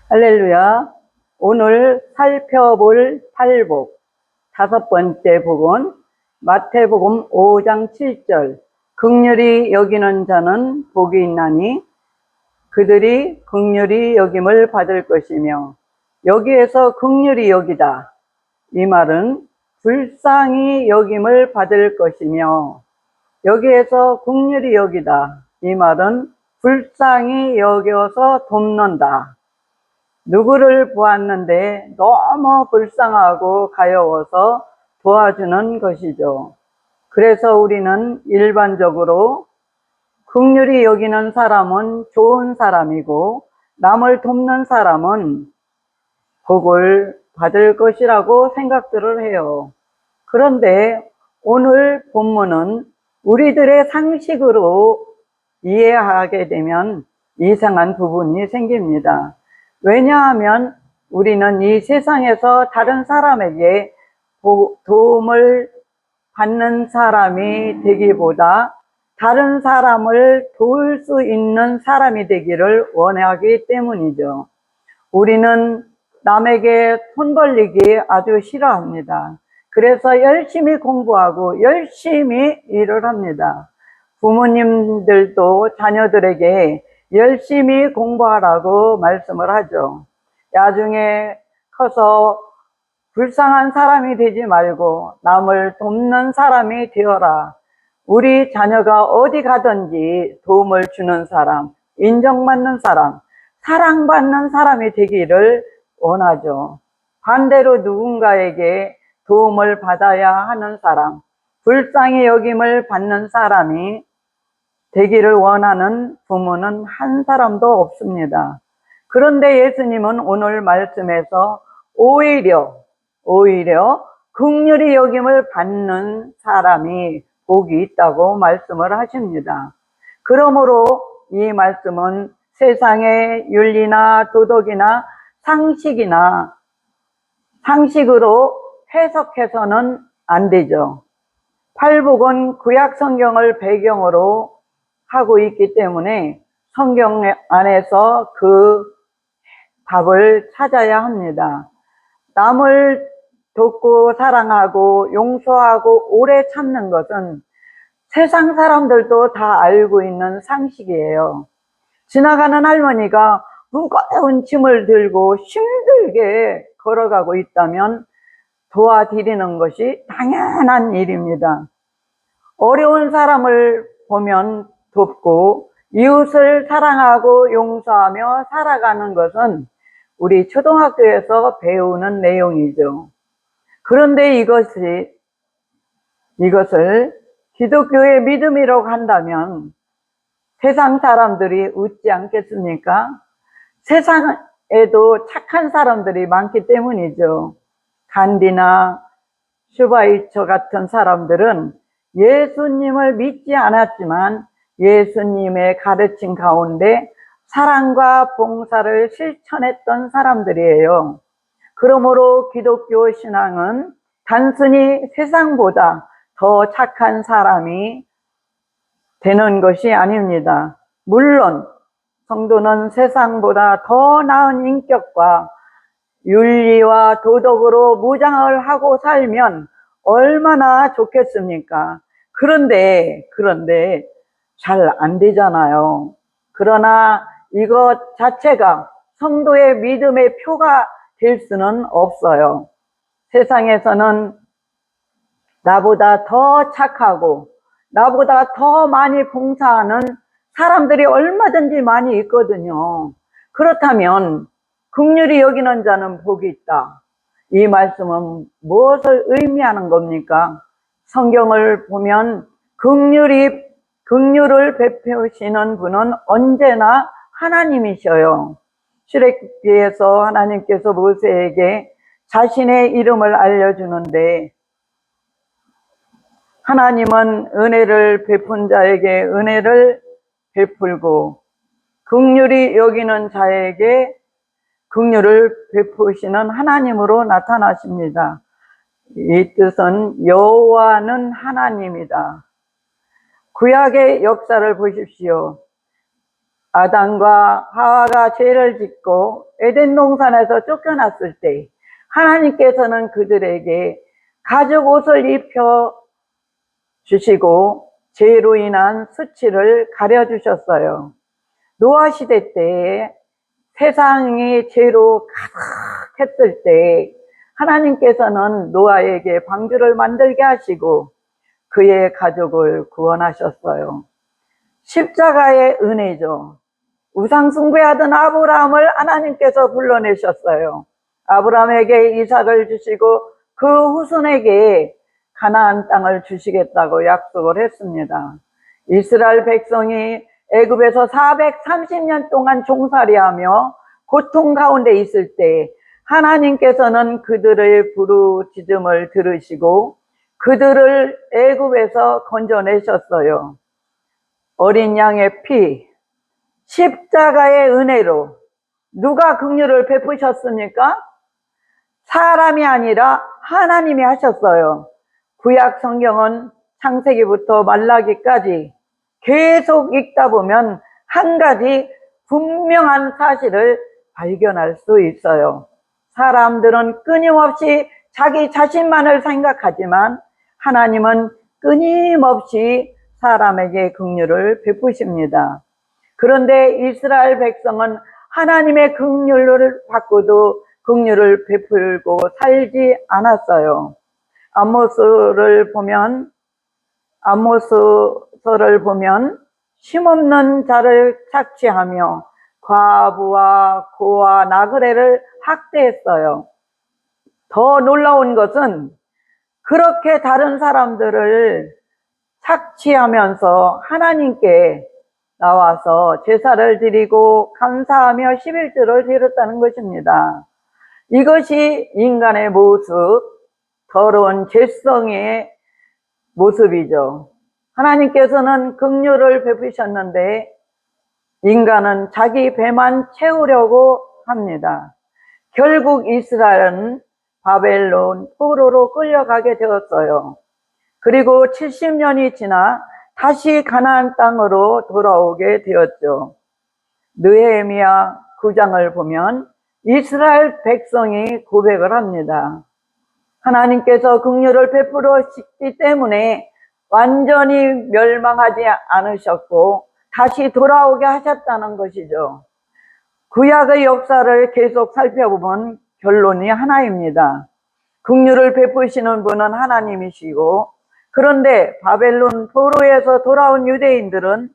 할렐루야. 오늘 살펴볼 팔복, 다섯 번째 복은 마태복음 5장 7절. 긍휼히 여기는 자는 복이 있나니 그들이 긍휼히 여김을 받을 것이며, 여기에서 긍휼히 여기다, 이 말은 불쌍히 여김을 받을 것이며, 여기에서 긍휼히 여기다, 이 말은 불쌍히 여겨서 돕는다. 누구를 보았는데 너무 불쌍하고 가여워서 도와주는 것이죠. 그래서 우리는 일반적으로 긍휼히 여기는 사람은 좋은 사람이고, 남을 돕는 사람은 복을 받을 것이라고 생각들을 해요. 그런데 오늘 본문은 우리들의 상식으로 이해하게 되면 이상한 부분이 생깁니다. 왜냐하면 우리는 이 세상에서 다른 사람에게 도움을 받는 사람이 되기보다 다른 사람을 도울 수 있는 사람이 되기를 원하기 때문이죠. 우리는 남에게 돈 벌리기 아주 싫어합니다. 그래서 열심히 공부하고 열심히 일을 합니다. 부모님들도 자녀들에게 열심히 공부하라고 말씀을 하죠. 나중에 커서 불쌍한 사람이 되지 말고 남을 돕는 사람이 되어라. 우리 자녀가 어디 가든지 도움을 주는 사람, 인정받는 사람, 사랑받는 사람이 되기를 원하죠. 반대로 누군가에게 도움을 받아야 하는 사람, 불쌍히 여김을 받는 사람이 되기를 원하는 부모는 한 사람도 없습니다. 그런데 예수님은 오늘 말씀에서 오히려 긍휼히 여김을 받는 사람이 복이 있다고 말씀을 하십니다. 그러므로 이 말씀은 세상의 윤리나 도덕이나 상식으로 해석해서는 안 되죠. 팔복은 구약 성경을 배경으로 하고 있기 때문에 성경 안에서 그 답을 찾아야 합니다. 남을 돕고 사랑하고 용서하고 오래 참는 것은 세상 사람들도 다 알고 있는 상식이에요. 지나가는 할머니가 무거운 짐을 들고 힘들게 걸어가고 있다면 도와드리는 것이 당연한 일입니다. 어려운 사람을 보면 돕고 이웃을 사랑하고 용서하며 살아가는 것은 우리 초등학교에서 배우는 내용이죠. 그런데 이것을 기독교의 믿음이라고 한다면 세상 사람들이 웃지 않겠습니까? 세상에도 착한 사람들이 많기 때문이죠. 간디나 슈바이처 같은 사람들은 예수님을 믿지 않았지만 예수님의 가르침 가운데 사랑과 봉사를 실천했던 사람들이에요. 그러므로 기독교 신앙은 단순히 세상보다 더 착한 사람이 되는 것이 아닙니다. 물론 성도는 세상보다 더 나은 인격과 윤리와 도덕으로 무장을 하고 살면 얼마나 좋겠습니까? 그런데 잘 안 되잖아요. 그러나 이것 자체가 성도의 믿음의 표가 될 수는 없어요. 세상에서는 나보다 더 착하고 나보다 더 많이 봉사하는 사람들이 얼마든지 많이 있거든요. 그렇다면 긍휼히 여기는 자는 복이 있다. 이 말씀은 무엇을 의미하는 겁니까? 성경을 보면 긍휼을 베푸시는 분은 언제나 하나님이셔요. 출애굽기에서 하나님께서 모세에게 자신의 이름을 알려주는데, 하나님은 은혜를 베푼 자에게 은혜를 베풀고 긍휼히 여기는 자에게 긍휼을 베푸시는 하나님으로 나타나십니다. 이 뜻은 여호와는 하나님이다. 구약의 역사를 보십시오. 아담과 하와가 죄를 짓고 에덴 동산에서 쫓겨났을 때 하나님께서는 그들에게 가죽 옷을 입혀 주시고 죄로 인한 수치를 가려 주셨어요. 노아 시대 때 세상이 죄로 가득했을 때 하나님께서는 노아에게 방주를 만들게 하시고 그의 가족을 구원하셨어요. 십자가의 은혜죠. 우상 숭배하던 아브라함을 하나님께서 불러내셨어요. 아브라함에게 이삭을 주시고 그 후손에게 가나안 땅을 주시겠다고 약속을 했습니다. 이스라엘 백성이 애굽에서 430년 동안 종살이하며 고통 가운데 있을 때 하나님께서는 그들의 부르짖음을 들으시고 그들을 애굽에서 건져내셨어요. 어린 양의 피, 십자가의 은혜로 누가 긍휼을 베푸셨습니까? 사람이 아니라 하나님이 하셨어요. 구약 성경은 창세기부터 말라기까지 계속 읽다 보면 한 가지 분명한 사실을 발견할 수 있어요. 사람들은 끊임없이 자기 자신만을 생각하지만 하나님은 끊임없이 사람에게 긍휼을 베푸십니다. 그런데 이스라엘 백성은 하나님의 긍휼을 받고도 긍휼을 베풀고 살지 않았어요. 아모스서를 보면 힘없는 자를 착취하며 과부와 고와 나그네를 학대했어요. 더 놀라운 것은 그렇게 다른 사람들을 착취하면서 하나님께 나와서 제사를 드리고 감사하며 11조를 드렸다는 것입니다. 이것이 인간의 모습, 더러운 죄성의 모습이죠. 하나님께서는 긍휼을 베푸셨는데 인간은 자기 배만 채우려고 합니다. 결국 이스라엘은 바벨론 포로로 끌려가게 되었어요. 그리고 70년이 지나 다시 가나안 땅으로 돌아오게 되었죠. 느헤미야 9장을 보면 이스라엘 백성이 고백을 합니다. 하나님께서 긍휼을 베풀으시기 때문에 완전히 멸망하지 않으셨고 다시 돌아오게 하셨다는 것이죠. 구약의 역사를 계속 살펴보면 결론이 하나입니다. 긍휼을 베푸시는 분은 하나님이시고, 그런데 바벨론 포로에서 돌아온 유대인들은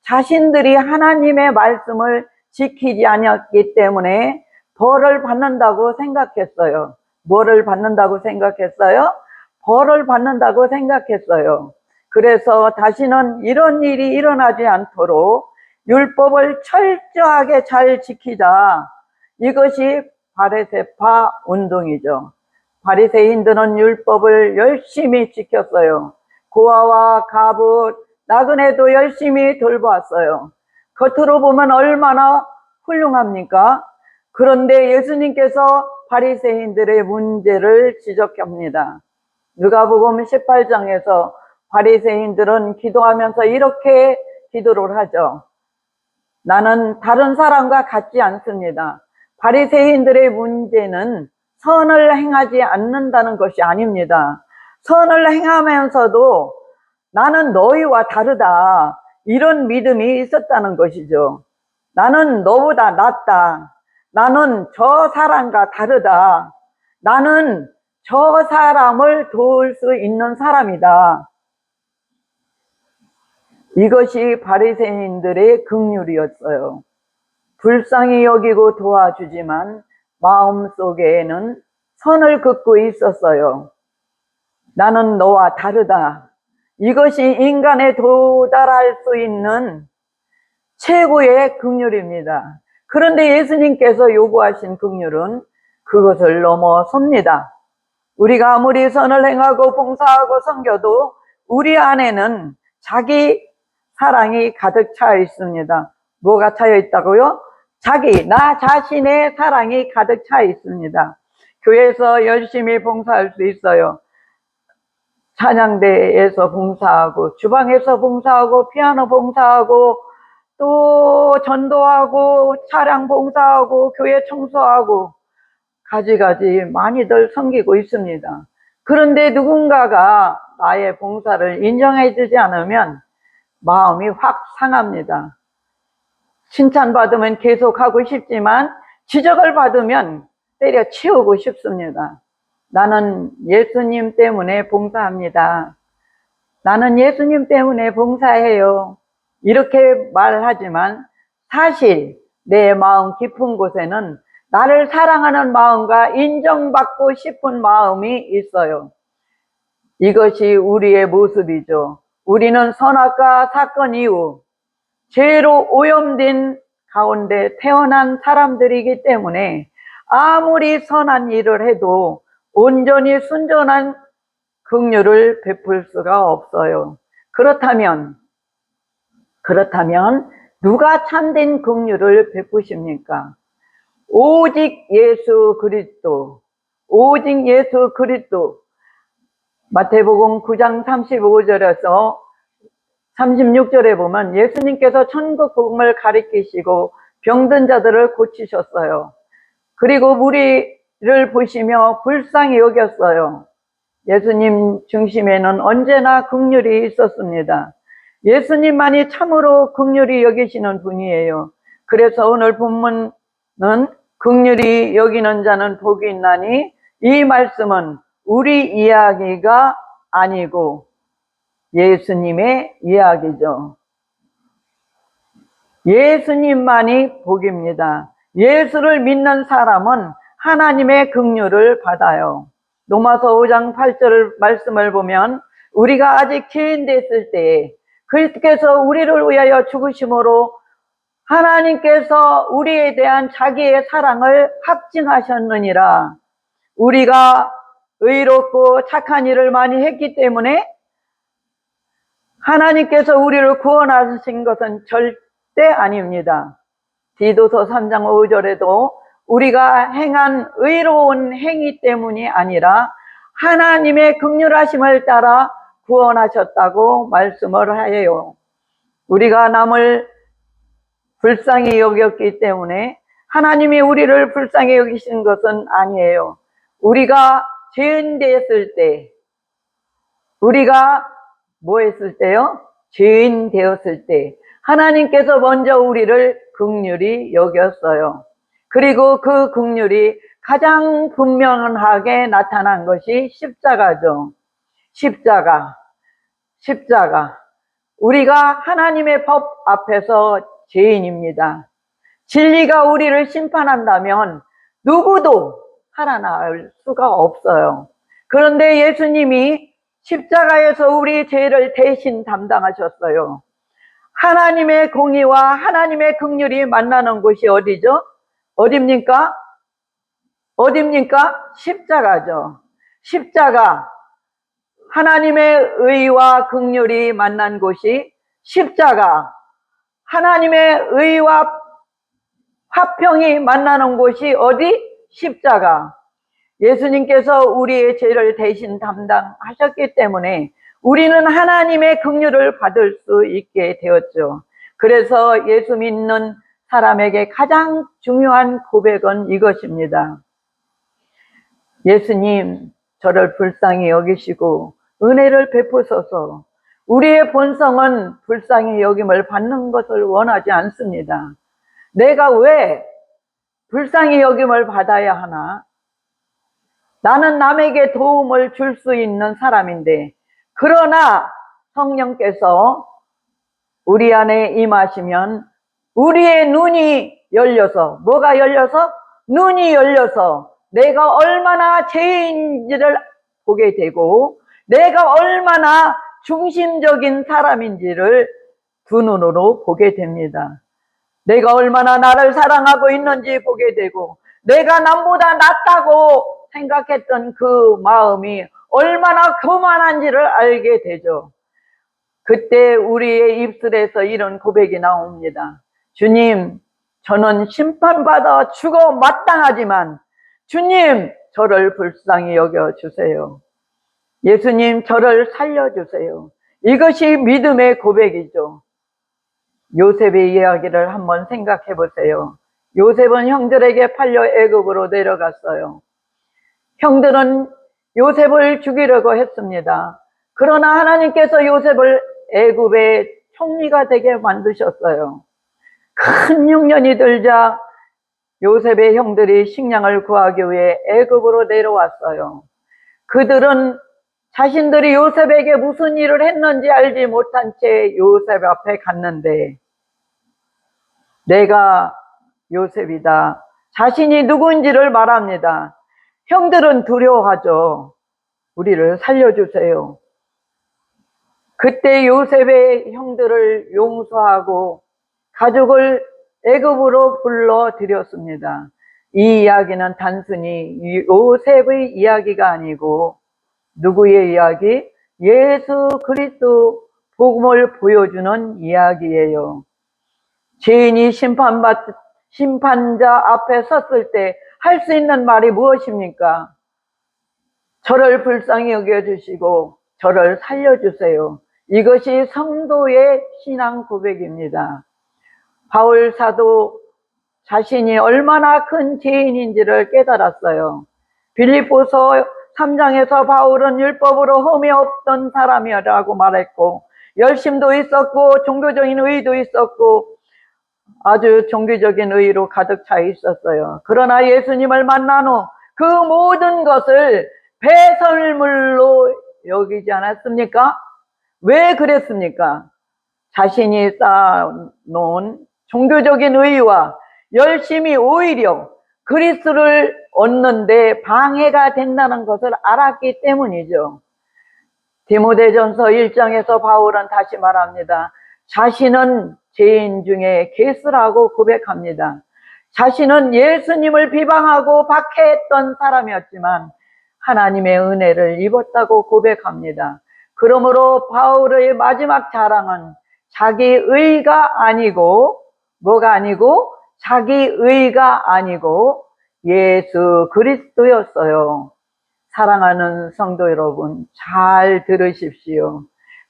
자신들이 하나님의 말씀을 지키지 않았기 때문에 벌을 받는다고 생각했어요. 뭐를 받는다고 생각했어요? 벌을 받는다고 생각했어요. 그래서 다시는 이런 일이 일어나지 않도록 율법을 철저하게 잘 지키자. 이것이 바리새파 운동이죠. 바리새인들은 율법을 열심히 지켰어요. 고아와 가부, 나그네도 열심히 돌보았어요. 겉으로 보면 얼마나 훌륭합니까? 그런데 예수님께서 바리새인들의 문제를 지적합니다. 누가복음 18장에서 바리새인들은 기도하면서 이렇게 기도를 하죠. 나는 다른 사람과 같지 않습니다. 바리새인들의 문제는 선을 행하지 않는다는 것이 아닙니다. 선을 행하면서도 나는 너희와 다르다, 이런 믿음이 있었다는 것이죠. 나는 너보다 낫다. 나는 저 사람과 다르다. 나는 저 사람을 도울 수 있는 사람이다. 이것이 바리새인들의 긍휼이었어요. 불쌍히 여기고 도와주지만 마음속에는 선을 긋고 있었어요. 나는 너와 다르다. 이것이 인간에 도달할 수 있는 최고의 긍휼입니다. 그런데 예수님께서 요구하신 긍휼은 그것을 넘어섭니다. 우리가 아무리 선을 행하고 봉사하고 섬겨도 우리 안에는 자기 사랑이 가득 차 있습니다. 뭐가 차여 있다고요? 나 자신의 사랑이 가득 차 있습니다. 교회에서 열심히 봉사할 수 있어요. 찬양대에서 봉사하고, 주방에서 봉사하고, 피아노 봉사하고, 또 전도하고 차량 봉사하고 교회 청소하고 가지가지 많이들 섬기고 있습니다. 그런데 누군가가 나의 봉사를 인정해 주지 않으면 마음이 확 상합니다. 칭찬받으면 계속하고 싶지만 지적을 받으면 때려치우고 싶습니다. 나는 예수님 때문에 봉사합니다. 나는 예수님 때문에 봉사해요. 이렇게 말하지만 사실 내 마음 깊은 곳에는 나를 사랑하는 마음과 인정받고 싶은 마음이 있어요. 이것이 우리의 모습이죠. 우리는 선악과 사건 이후 죄로 오염된 가운데 태어난 사람들이기 때문에 아무리 선한 일을 해도 온전히 순전한 긍휼을 베풀 수가 없어요. 그렇다면 누가 참된 긍휼을 베푸십니까? 오직 예수 그리스도, 오직 예수 그리스도. 마태복음 9장 35절에서 36절에 보면 예수님께서 천국 복음을 가리키시고 병든 자들을 고치셨어요. 그리고 무리를 보시며 불쌍히 여겼어요. 예수님 중심에는 언제나 긍휼이 있었습니다. 예수님만이 참으로 긍휼히 여기시는 분이에요. 그래서 오늘 본문은 긍휼히 여기는 자는 복이 있나니, 이 말씀은 우리 이야기가 아니고 예수님의 이야기죠. 예수님만이 복입니다. 예수를 믿는 사람은 하나님의 긍휼을 받아요. 로마서 5장 8절 말씀을 보면 우리가 아직 죄인 됐을 때에 그리스도께서 우리를 위하여 죽으심으로 하나님께서 우리에 대한 자기의 사랑을 확증하셨느니라. 우리가 의롭고 착한 일을 많이 했기 때문에 하나님께서 우리를 구원하신 것은 절대 아닙니다. 디도서 3장 5절에도 우리가 행한 의로운 행위 때문이 아니라 하나님의 긍휼하심을 따라 구원하셨다고 말씀을 하여요. 우리가 남을 불쌍히 여겼기 때문에 하나님이 우리를 불쌍히 여기신 것은 아니에요. 우리가 죄인 되었을 때, 우리가 뭐 했을 때요? 죄인 되었을 때 하나님께서 먼저 우리를 긍휼히 여겼어요. 그리고 그 긍휼이 가장 분명하게 나타난 것이 십자가죠. 십자가. 우리가 하나님의 법 앞에서 죄인입니다. 진리가 우리를 심판한다면 누구도 살아날 수가 없어요. 그런데 예수님이 십자가에서 우리 죄를 대신 담당하셨어요. 하나님의 공의와 하나님의 긍휼이 만나는 곳이 어디죠? 어딥니까? 십자가죠. 십자가. 하나님의 의와 긍휼이 만난 곳이 십자가. 하나님의 의와 화평이 만나는 곳이 어디? 십자가. 예수님께서 우리의 죄를 대신 담당하셨기 때문에 우리는 하나님의 긍휼을 받을 수 있게 되었죠. 그래서 예수 믿는 사람에게 가장 중요한 고백은 이것입니다. 예수님, 저를 불쌍히 여기시고 은혜를 베푸소서. 우리의 본성은 불쌍히 여김을 받는 것을 원하지 않습니다. 내가 왜 불쌍히 여김을 받아야 하나? 나는 남에게 도움을 줄 수 있는 사람인데, 그러나 성령께서 우리 안에 임하시면 우리의 눈이 열려서, 뭐가 열려서? 눈이 열려서 내가 얼마나 죄인인지를 보게 되고 내가 얼마나 중심적인 사람인지를 두 눈으로 보게 됩니다. 내가 얼마나 나를 사랑하고 있는지 보게 되고 내가 남보다 낫다고 생각했던 그 마음이 얼마나 교만한지를 알게 되죠. 그때 우리의 입술에서 이런 고백이 나옵니다. 주님, 저는 심판받아 죽어 마땅하지만 주님, 저를 불쌍히 여겨주세요. 예수님, 저를 살려주세요. 이것이 믿음의 고백이죠. 요셉의 이야기를 한번 생각해 보세요. 요셉은 형들에게 팔려 애굽으로 내려갔어요. 형들은 요셉을 죽이려고 했습니다. 그러나 하나님께서 요셉을 애굽의 총리가 되게 만드셨어요. 큰 흉년이 들자 요셉의 형들이 식량을 구하기 위해 애굽으로 내려왔어요. 그들은 자신들이 요셉에게 무슨 일을 했는지 알지 못한 채 요셉 앞에 갔는데, 내가 요셉이다, 자신이 누구인지를 말합니다. 형들은 두려워하죠. 우리를 살려주세요. 그때 요셉의 형들을 용서하고 가족을 애굽으로 불러들였습니다. 이 이야기는 단순히 요셉의 이야기가 아니고 누구의 이야기? 예수 그리스도 복음을 보여주는 이야기예요. 죄인이 심판자 앞에 섰을 때 할 수 있는 말이 무엇입니까? 저를 불쌍히 여겨주시고 저를 살려주세요. 이것이 성도의 신앙 고백입니다. 바울 사도 자신이 얼마나 큰 죄인인지를 깨달았어요. 빌립보서 3장에서 바울은 율법으로 흠이 없던 사람이라고 말했고, 열심도 있었고 종교적인 의도 있었고 아주 종교적인 의로 가득 차 있었어요. 그러나 예수님을 만난 후 그 모든 것을 배설물로 여기지 않았습니까? 왜 그랬습니까? 자신이 쌓아놓은 종교적인 의와 열심이 오히려 그리스도를 얻는데 방해가 된다는 것을 알았기 때문이죠. 디모데전서 1장에서 바울은 다시 말합니다. 자신은 죄인 중에 개수라고 고백합니다. 자신은 예수님을 비방하고 박해했던 사람이었지만 하나님의 은혜를 입었다고 고백합니다. 그러므로 바울의 마지막 자랑은 자기 의가 아니고, 뭐가 아니고? 자기 의가 아니고 예수 그리스도였어요. 사랑하는 성도 여러분, 잘 들으십시오.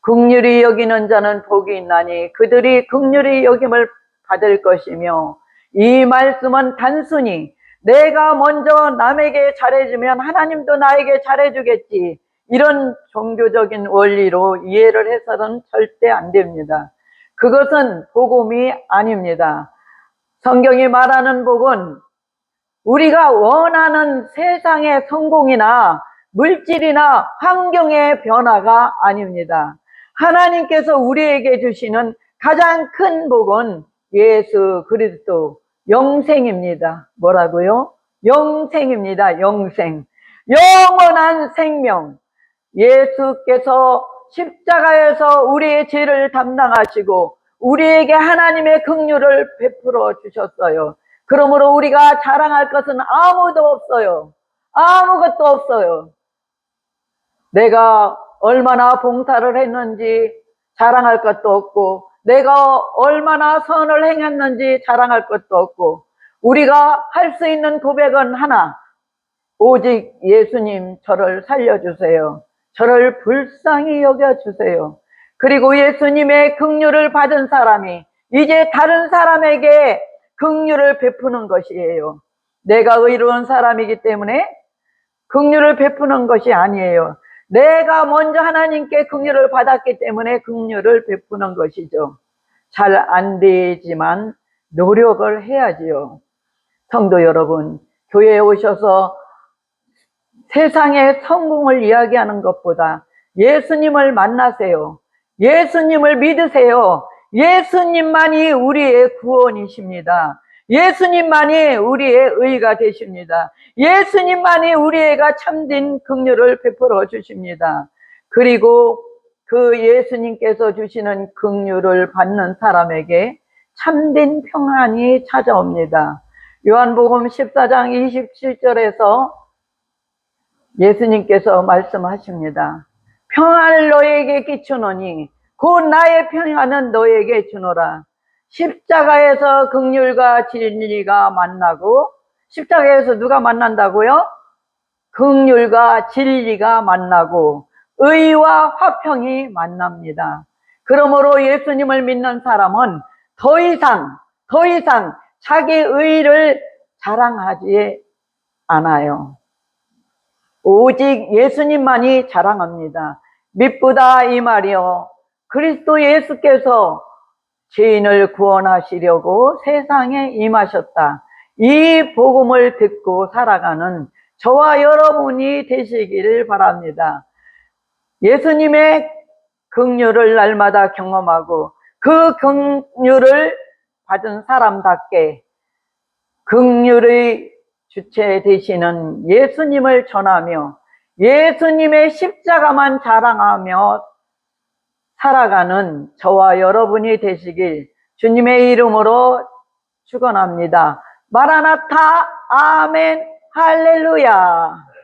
긍휼히 여기는 자는 복이 있나니 그들이 긍휼히 여김을 받을 것이며, 이 말씀은 단순히 내가 먼저 남에게 잘해주면 하나님도 나에게 잘해주겠지, 이런 종교적인 원리로 이해를 해서는 절대 안 됩니다. 그것은 복음이 아닙니다. 성경이 말하는 복은 우리가 원하는 세상의 성공이나 물질이나 환경의 변화가 아닙니다. 하나님께서 우리에게 주시는 가장 큰 복은 예수 그리스도 영생입니다. 뭐라고요? 영생입니다. 영생. 영원한 생명. 예수께서 십자가에서 우리의 죄를 담당하시고 우리에게 하나님의 긍휼을 베풀어 주셨어요. 그러므로 우리가 자랑할 것은 아무도 없어요. 아무것도 없어요. 내가 얼마나 봉사를 했는지 자랑할 것도 없고, 내가 얼마나 선을 행했는지 자랑할 것도 없고, 우리가 할 수 있는 고백은 하나, 오직 예수님 저를 살려주세요. 저를 불쌍히 여겨주세요. 그리고 예수님의 긍휼을 받은 사람이 이제 다른 사람에게 긍휼을 베푸는 것이에요. 내가 의로운 사람이기 때문에 긍휼을 베푸는 것이 아니에요. 내가 먼저 하나님께 긍휼을 받았기 때문에 긍휼을 베푸는 것이죠. 잘 안 되지만 노력을 해야지요. 성도 여러분, 교회에 오셔서 세상의 성공을 이야기하는 것보다 예수님을 만나세요. 예수님을 믿으세요. 예수님만이 우리의 구원이십니다. 예수님만이 우리의 의가 되십니다. 예수님만이 우리가 참된 긍휼을 베풀어 주십니다. 그리고 그 예수님께서 주시는 긍휼을 받는 사람에게 참된 평안이 찾아옵니다. 요한복음 14장 27절에서 예수님께서 말씀하십니다. 평안을 너에게 끼치노니 곧 나의 평안은 너에게 주노라. 십자가에서 긍휼과 진리가 만나고, 십자가에서 누가 만난다고요? 긍휼과 진리가 만나고 의와 화평이 만납니다. 그러므로 예수님을 믿는 사람은 더 이상 자기 의를 자랑하지 않아요. 오직 예수님만이 자랑합니다. 미쁘다 이 말이요. 그리스도 예수께서 죄인을 구원하시려고 세상에 임하셨다. 이 복음을 듣고 살아가는 저와 여러분이 되시기를 바랍니다. 예수님의 긍휼을 날마다 경험하고 그 긍휼을 받은 사람답게 긍휼의 주체 되시는 예수님을 전하며 예수님의 십자가만 자랑하며 살아가는 저와 여러분이 되시길 주님의 이름으로 축원합니다. 마라나타, 아멘, 할렐루야.